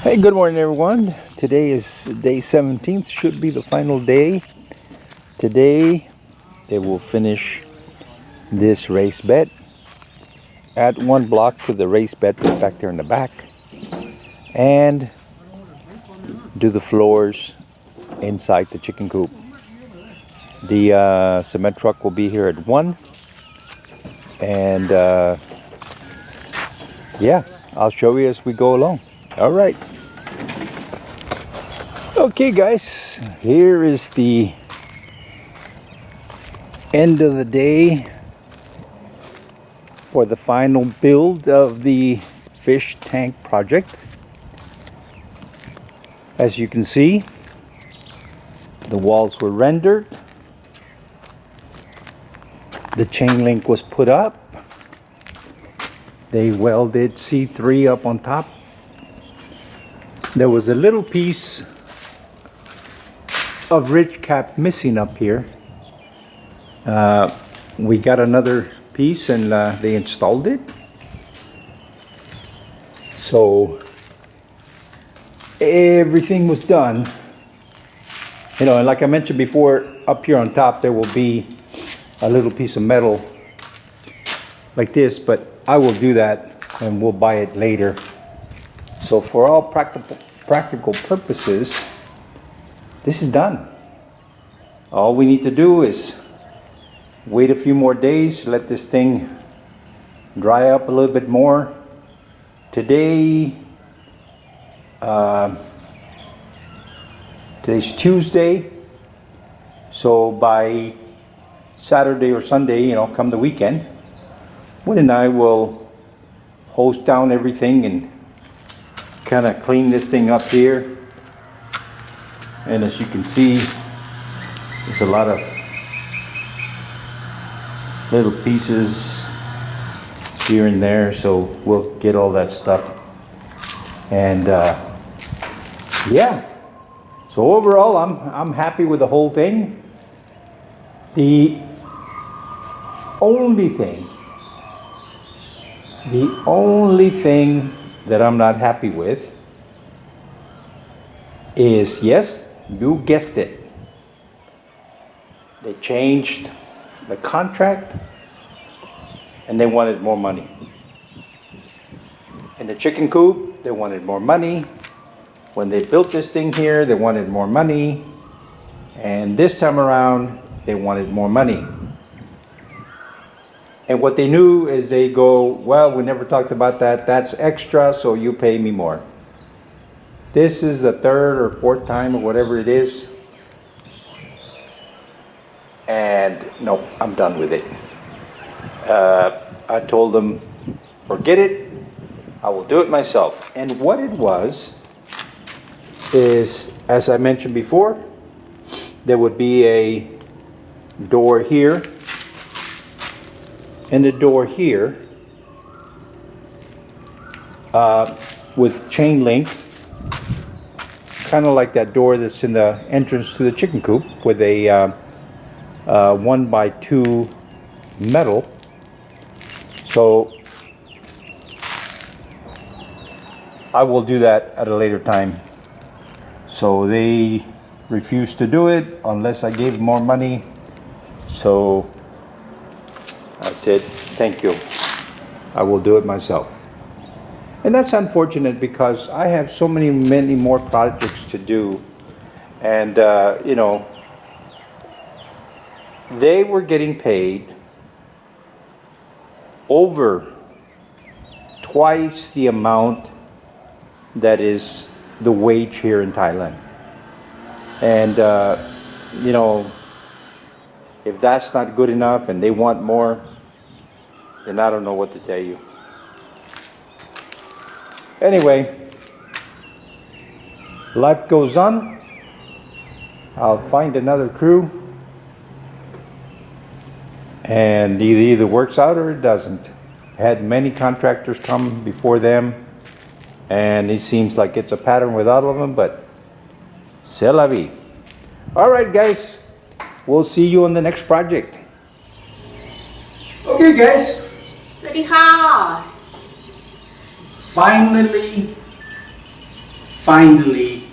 Hey, good morning, everyone. Today is day 17th, should be the final day. Today, they will finish this raised bed. Add one block to the raised bed that's back there in the back. And do the floors inside the chicken coop. The cement truck will be here at 1. And yeah, I'll show you as we go along. All right. Okay, guys, here is the end of the day for the final build of the fish tank project. As you can see, the walls were rendered, the chain link was put up, they welded C3 up on top. There was a little piece of ridge cap missing up here. We got another piece and they installed it. So everything was done. You know, and like I mentioned before, up here on top there will be a little piece of metal like this, but I will do that and we'll buy it later. So for all practical purposes, this is done. All we need to do is wait a few more days, let this thing dry up a little bit more. Today, today's Tuesday, so by Saturday or Sunday, you know, come the weekend, Woon and I will hose down everything and kind of clean this thing up here. And as you can see, there's a lot of little pieces here and there, so we'll get all that stuff. And yeah, so overall I'm happy with the whole thing. The only thing that I'm not happy with is, yes, you guessed it, they changed the contract and they wanted more money. In the chicken coop, they wanted more money. When they built this thing here, they wanted more money. And this time around, they wanted more money. And what they knew is they go, well, we never talked about that. That's extra, so you pay me more. This is the third or fourth time or whatever it is. And no, I'm done with it. I told them, forget it. I will do it myself. And what it was is, as I mentioned before, there would be a door here and a door here with chain link, kind of like that door that's in the entrance to the chicken coop with a 1x2 metal. So I will do that at a later time. So they refused to do it unless I gave more money. So I said, thank you, I will do it myself. And that's unfortunate because I have so many more projects to do. And you know, they were getting paid over twice the amount that is the wage here in Thailand. And you know, if that's not good enough and they want more, then I don't know what to tell you. Anyway, life goes on. I'll find another crew and it either works out or it doesn't. Had many contractors come before them and it seems like it's a pattern with all of them, but c'est la vie. All right, guys, we'll see you on the next project. Okay, guys. สวัสดีค่ะ Finally finally,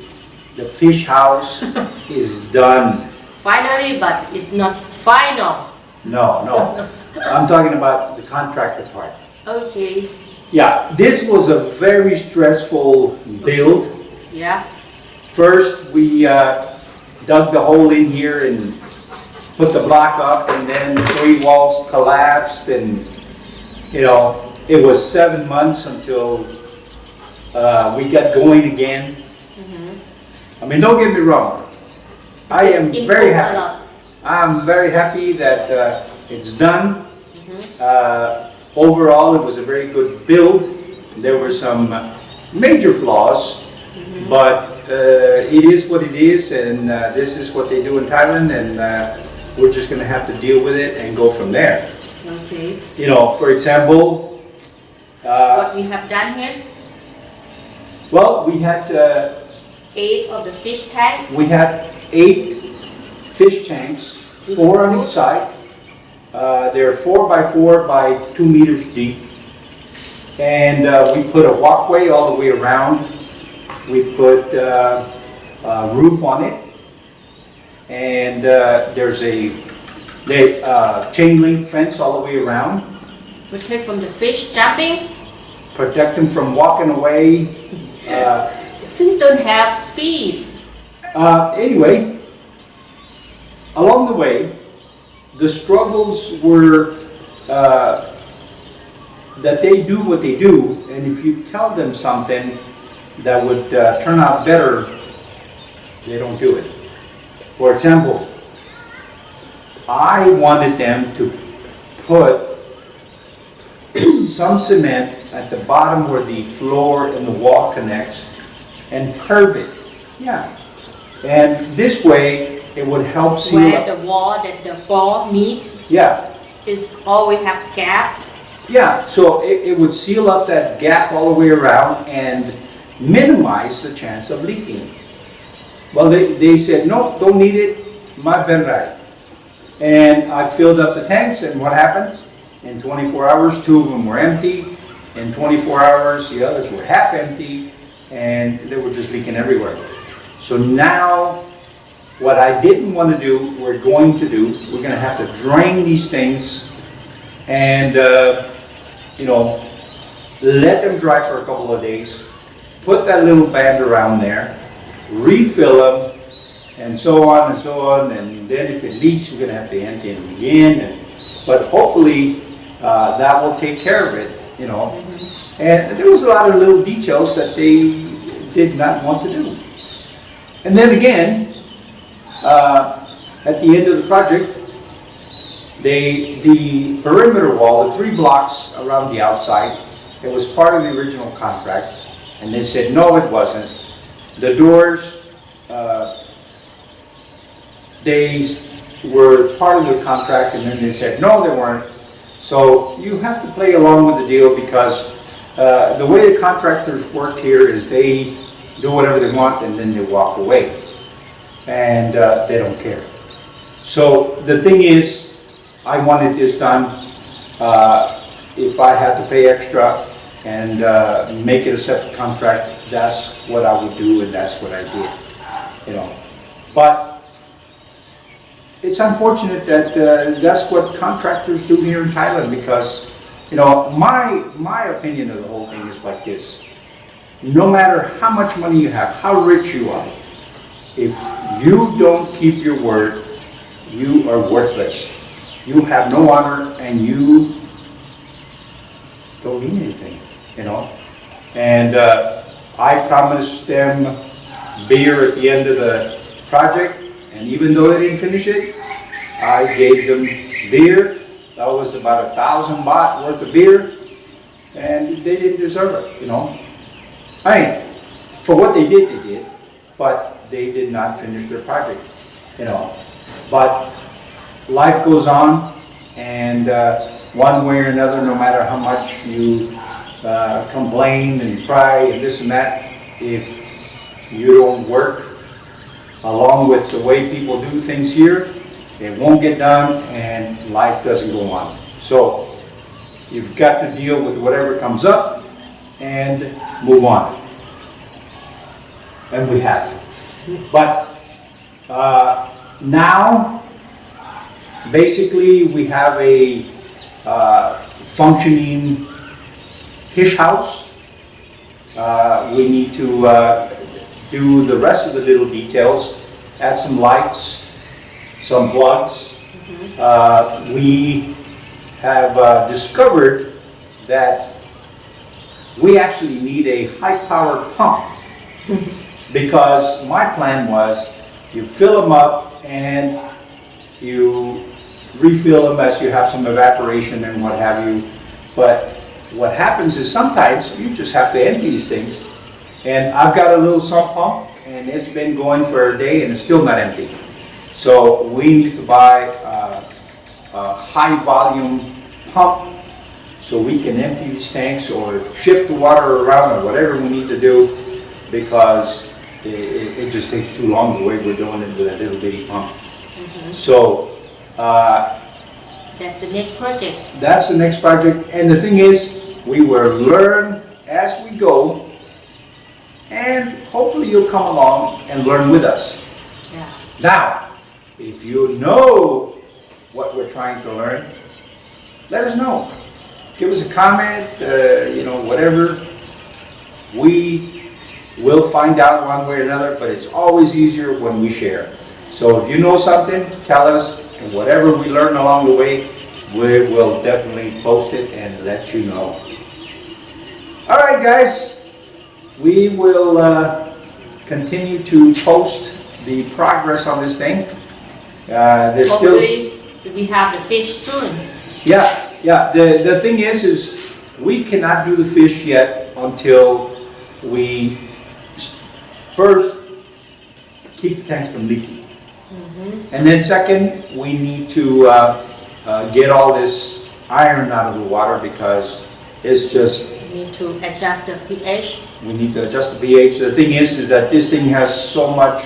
the fish house is done. Finally, but it's not final. No, no. I'm talking about the contractor part. Okay. Yeah, this was a very stressful build. Yeah. First, we dug the hole in here and put the block up, and then the 3 walls collapsed, and you know, it was 7 months until we got going again. I mean, don't get me wrong. I am very happy. I'm very happy that it's done. Overall, it was a very good build. There were some major flaws, but it is what it is, and this is what they do in Thailand, and we're just going to have to deal with it and go from there. Okay. You know, for example, What we have done here? well, we had 8 of the fish tank. 8 fish tanks, 4 on each side. They're 4 by 4 by 2 meters deep. And we put a walkway all the way around. We put a roof on it. And there's a chain link fence all the way around. Protect from the fish jumping. Protect them from walking away. The fish don't have feet. Anyway, along the way, the struggles were that they do what they do, and if you tell them something that would turn out better, they don't do it. For example, I wanted them to put some cement at the bottom where the floor and the wall connects and curve it. Yeah. And this way, it would help seal Where up. the wall that the floor meet Yeah. is always have gap. Yeah, so it would seal up that gap all the way around and minimize the chance of leaking. Well, they said, no, don't need it, my benrai. And I filled up the tanks, and what happens? In 24 hours, 2 of them were empty. In 24 hours, the others were half empty, and they were just leaking everywhere. So now, what I didn't want to do, we're going to do, we're going to have to drain these things and, you know, let them dry for a couple of days, put that little band around there, refill them, and so on and so on, and then if it leaks, we're going to have to empty them again. But hopefully, that will take care of it, you know. And there was a lot of little details that they did not want to do. And then again, at the end of the project, the perimeter wall, the 3 blocks around the outside, it was part of the original contract, and they said, no, it wasn't. The doors, they were part of the contract, and then they said, no, they weren't. So you have to play along with the deal, because the way the contractors work here is they do whatever they want and then they walk away, and they don't care. So the thing is, I wanted this done. If I had to pay extra and make it a separate contract, that's what I would do, and that's what I did, you know. But it's unfortunate that that's what contractors do here in Thailand, because, you know, my opinion of the whole thing is like this. No matter how much money you have, how rich you are, if you don't keep your word, you are worthless. You have no honor, and you don't mean anything, you know. And I promised them beer at the end of the project, and even though they didn't finish it, I gave them beer. That was about 1,000 baht worth of beer, and they didn't deserve it, you know. I mean, for what they did, but they did not finish their project, you know. But life goes on, and one way or another, no matter how much you complain and cry and this and that, if you don't work along with the way people do things here, it won't get done, and life doesn't go on. So you've got to deal with whatever comes up and move on. and we have. But now, basically, we have a functioning fish house. We need to do the rest of the little details, add some lights, some plugs. We have discovered that we actually need a high-powered pump because my plan was you fill them up and you refill them as you have some evaporation and what have you. But what happens is sometimes you just have to empty these things. And I've got a little sump pump and it's been going for a day and it's still not empty. So we need to buy a high volume pump so we can empty these tanks or shift the water around or whatever we need to do, because it just takes too long the way we're doing it with that little bitty pump. So that's the next project. that's the next project. And the thing is, we will learn as we go, and hopefully you'll come along and learn with us. Yeah. Now, if you know what we're trying to learn, let us know. Give us a comment, whatever. We will find out one way or another, but it's always easier when we share. So if you know something, tell us, and whatever we learn along the way, we will definitely post it and let you know. All right, guys, we will continue to post the progress on this thing. There's Hopefully we have the fish soon. Yeah. The thing is we cannot do the fish yet until we first keep the tanks from leaking. And then second, we need to get all this iron out of the water because it's just... We need to adjust the pH. We need to adjust the pH. The thing is that this thing has so much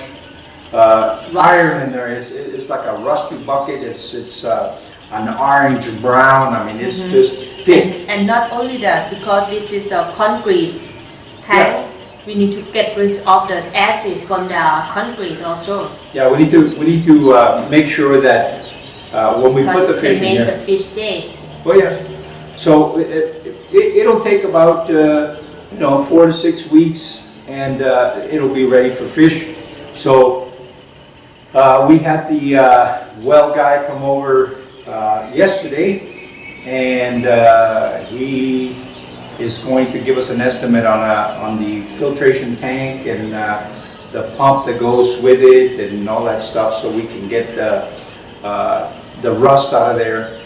iron in there. It's like a rusty bucket. It's an orange brown. I mean, it's just thick. And not only that, because this is a concrete tank, we need to get rid of the acid from the concrete also. Yeah, we need to make sure that when we put the fish in here. The fish dead. Well, yeah. So it'll take about 4 to 6 weeks, and it'll be ready for fish. So we had the well guy come over yesterday, and he is going to give us an estimate on the filtration tank and the pump that goes with it and all that stuff, so we can get the rust out of there.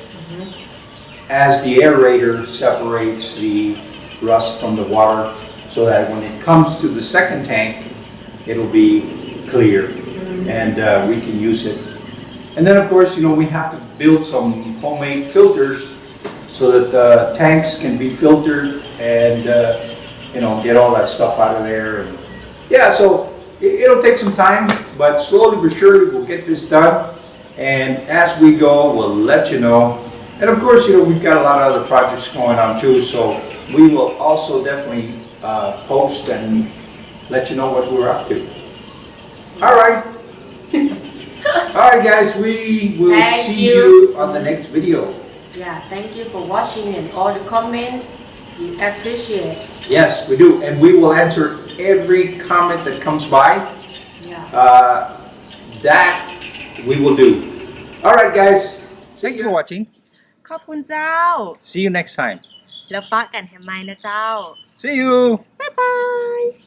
As the aerator separates the rust from the water, so that when it comes to the second tank, it'll be clear and we can use it. And then of course, we have to build some homemade filters so that the tanks can be filtered and get all that stuff out of there. And yeah, so it'll take some time, but slowly but surely we'll get this done. And as we go, we'll let you know. And of course, we've got a lot of other projects going on too, so we will also definitely post and let you know what we're up to. All right. All right, guys, we will see you on the next video. Yeah, thank you for watching and all the comments. We appreciate. Yes, we do. And we will answer every comment that comes by. Yeah. That we will do. All right, guys. Thanks for watching. ขอบคุณเจ้า See you next time. แล้วปะกันแฮมไมนะเจ้า See you. Bye bye